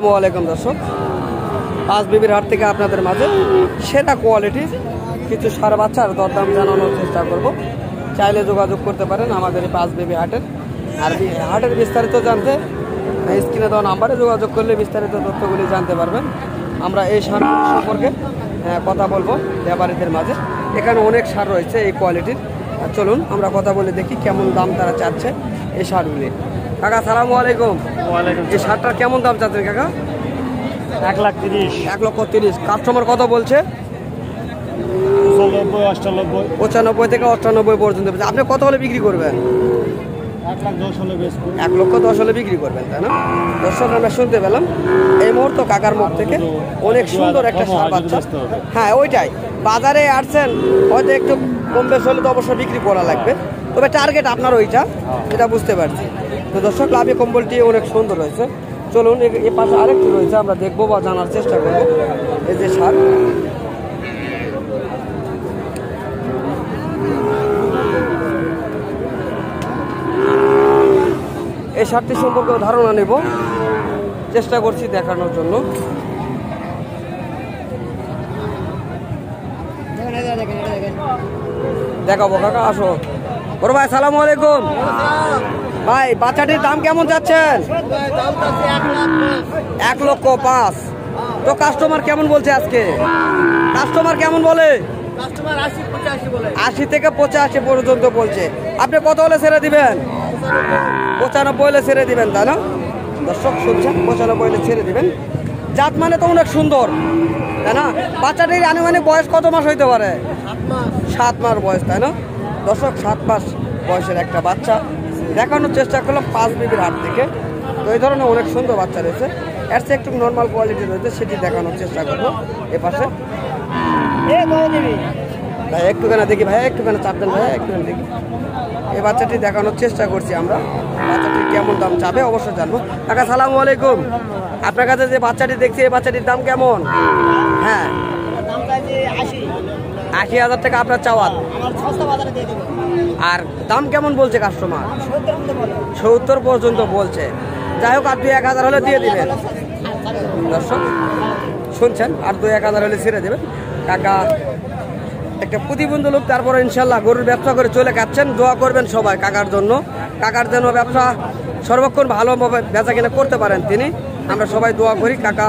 আসসালামু আলাইকুম দর্শক, পাঁচ বিবির হাট থেকে আপনাদের মাঝে সেরা কোয়ালিটির কিছু ষাঁড় বাচ্চার দরদাম জানানোর চেষ্টা করব। চাইলে যোগাযোগ করতে পারেন আমাদের এই পাঁচ বিবি হাটের। আর হাটের বিস্তারিত জানতে স্ক্রিনে দেওয়া নাম্বারে যোগাযোগ করলে বিস্তারিত তথ্যগুলি জানতে পারবেন। আমরা এই ষাঁড় সম্পর্কে কথা বলবো ব্যাপারীদের মাঝে। এখানে অনেক ষাঁড় রয়েছে এই কোয়ালিটির। চলুন আমরা কথা বলে দেখি কেমন দাম তারা চাচ্ছে এই ষাঁড়গুলি। কাকা সালামু আলাইকুম। এই ষাঁড়টার কেমন দাম চাচ্ছেন কাকা? 1,30,000। 1,30,000। কাস্টমার কত বলছে? 95 থেকে 98 পর্যন্ত। আপনি কত হলে বিক্রি করবেন? 1,10,000 হলে বিক্রি করবেন, তাই না? দর্শক আমরা শুনতে পেলাম এই মুহূর্তে কাকার মুখ থেকে অনেক সুন্দর একটা ষাঁড় বাচ্চা। হ্যাঁ ওইটাই, বাজারে আসছেন হয়তো একটু কম বেশ হলে তো অবশ্যই বিক্রি করা লাগবে, তবে টার্গেট আপনার ওইটা, এটা বুঝতে পারছি। তো দর্শক লাভি কম্বলটি অনেক সুন্দর রয়েছে। চলুন এ পাশে আরেকটি রয়েছে, আমরা দেখবো বা জানার চেষ্টা করবো। এই যে ষাঁড়, এই ষাঁড়টি সম্পর্কে ধারণা নেব, চেষ্টা করছি দেখানোর জন্য। দেখাবো কাকা, আসো। বড় ভাই সালামু আলাইকুম। ভাই বাচ্চাটির দাম কেমন যাচ্ছেন? 1,05,000। তো কাস্টমার কেমন বলছে আজকে? কাস্টমার কেমন বলে? 80 থেকে 85 পর্যন্ত বলছে। আপনি কত হলে ছেড়ে দিবেন? 95 হলে ছেড়ে দিবেন, তাই না? দর্শক শুনছেন, 95 হলে ছেড়ে দিবেন। জাত মানে তো অনেক সুন্দর, তাই না? বাচ্চাটির আনুমানিক বয়স কত মাস হইতে পারে? 7 মাস বয়স, তাই না? দর্শক 7 মাস বয়সের একটা বাচ্চা দেখানোর চেষ্টা করলাম পাঁচ বিবির হাট থেকে। তো এই ধরনের অনেক সুন্দর বাচ্চা রয়েছে, এর চেয়ে একটু নর্মাল কোয়ালিটি রয়েছে, সেটি দেখানোর চেষ্টা করবো। এ পাশে ভাই একটুখানে দেখি, ভাই একটুখানে চাপবেন, ভাই একটুখানে দেখি। এই বাচ্চাটি দেখানোর চেষ্টা করছি আমরা। বাচ্চাটির কেমন দাম চাবে অবশ্যই জানবো। কাকা সালামু আলাইকুম। আপনার কাছে যে বাচ্চাটি দেখছি, এই বাচ্চাটির দাম কেমন? হ্যাঁ 80,000 টাকা আপনার চাওয়া। আর দাম কেমন বলছে কাস্টমার? 70 পর্যন্ত বলছে। যাই হোক, আর 2-1,000 হলে দিয়ে দিবেন। দর্শক শুনছেন, আর 2-1,000 হলে ছেড়ে দেবেন। কাকা একটা প্রতিবন্ধী লোক, তারপরে ইনশাল্লাহ গরুর ব্যবসা করে চলে যাচ্ছেন। দোয়া করবেন সবাই কাকার জন্য, কাকার যেন ব্যবসা সর্বক্ষণ ভালোভাবে বেচা কিনা করতে পারেন তিনি। আমরা সবাই দোয়া করি কাকা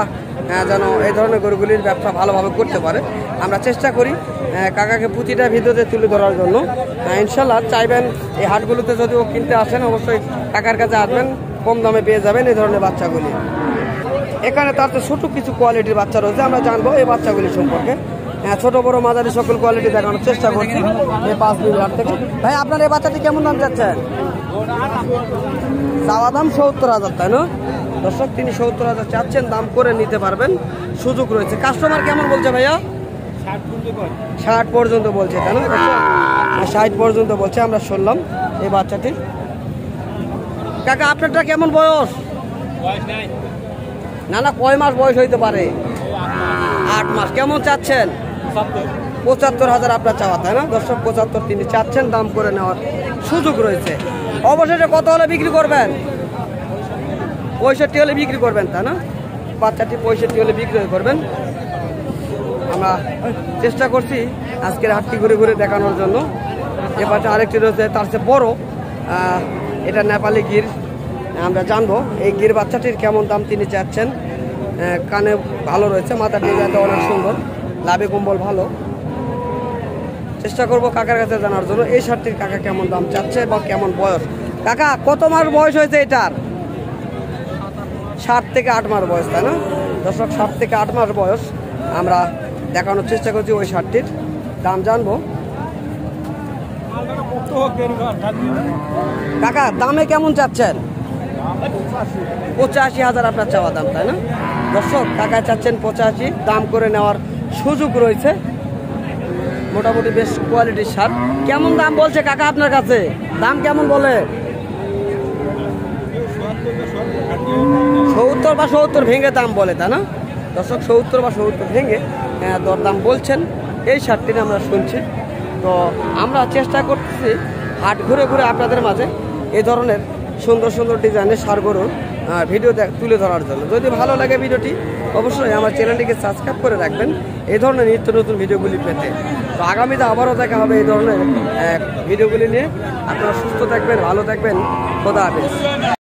যেন এই ধরনের গরুগুলির ব্যবসা ভালোভাবে করতে পারে। আমরা চেষ্টা করি কাকাকে প্রতিটা ভিডিওতে তুলে ধরার জন্য। ইনশাল্লাহ চাইবেন এই হাটগুলোতে যদিও কিনতে আসেন, অবশ্যই কাকার কাছে আসবেন, কম দামে পেয়ে যাবেন এই ধরনের বাচ্চাগুলি। এখানে তার তো ছোটো কিছু কোয়ালিটির বাচ্চা রয়েছে, আমরা জানবো এই বাচ্চাগুলি সম্পর্কে। ছোট বড় মাঝারি সকল কোয়ালিটি দেখানোর চেষ্টা করছি এই পাঁচ বিবির হাট থেকে। ভাই আপনার এই বাচ্চাটি কেমন দাম চাচ্ছেন? চাওয়া দাম 70,000, তাই না? দর্শক তিনি 70,000 চাচ্ছেন, দাম করে নিতে পারবেন, সুযোগ রয়েছে। কাস্টমার কেমন বলছে ভাইয়া? 60 পর্যন্ত বলছে, তাই না? 60 পর্যন্ত বলছে, আমরা শুনলাম এই বাচ্চাটি। কাকা আপনারটা কেমন বয়স? না না, কয় মাস বয়স হইতে পারে? 8 মাস। কেমন চাচ্ছেন? 75,000 আপনার চাওয়া, তাই না? দর্শক 75 তিনি চাচ্ছেন, দাম করে নেওয়ার সুযোগ রয়েছে। অবশেষে কত হলে বিক্রি করবেন? 65 হলে বিক্রি করবেন, তাই না? বাচ্চাটি 65 হলে বিক্রি করবেন। আমরা চেষ্টা করছি আজকের হাটটি ঘুরে ঘুরে দেখানোর জন্য। এ পাশে আরেকটি রয়েছে, তার চেয়ে বড়, এটা নেপালি গির। আমরা জানবো এই গির বাচ্চাটির কেমন দাম তিনি চাচ্ছেন। কানে ভালো রয়েছে, মাথা ডিজাইনটা অনেক সুন্দর, লাভে কম্বল ভালো। চেষ্টা করব কাকার কাছে জানার জন্য এই ষাঁড়টির কাকা কেমন দাম চাচ্ছে বা কেমন বয়স। কাকা কত মাস বয়স হয়েছে এটার? 7 থেকে 8 মাস বয়স, তাই না? দর্শক 7 থেকে 8 মাস বয়স আমরা দেখানোর চেষ্টা করছি। ওই ষাঁড়টির দাম জানবো। কাকা দামে কেমন চাচ্ছেন? 85,000 আপনার চাওয়া দাম, তাই না? দর্শক কাকা চাচ্ছেন 85, দাম করে নেওয়ার সুযোগ রয়েছে। মোটামুটি বেশ কোয়ালিটির ষাঁড়। কেমন দাম বলছে কাকা আপনার কাছে? দাম কেমন বলে? 70 বা 70 ভেঙে দাম বলে, তাই না? দর্শক 70 বা 70 ভেঙে দরদাম বলছেন এই ষাঁড়টির আমরা শুনছি। তো আমরা চেষ্টা করতেছি হাট ঘুরে ঘুরে আপনাদের মাঝে এই ধরনের সুন্দর সুন্দর ডিজাইনের ষাঁড় গরুর ভিডিও তুলে ধরার জন্য। যদি ভালো লাগে ভিডিওটি অবশ্যই আমার চ্যানেলটিকে সাবস্ক্রাইব করে রাখবেন এই ধরনের নিত্য নতুন ভিডিওগুলি পেতে। তো আগামীতে আবারও দেখা হবে এই ধরনের ভিডিওগুলি নিয়ে। আপনারা সুস্থ থাকবেন, ভালো থাকবেন, খোদা হাফেজ।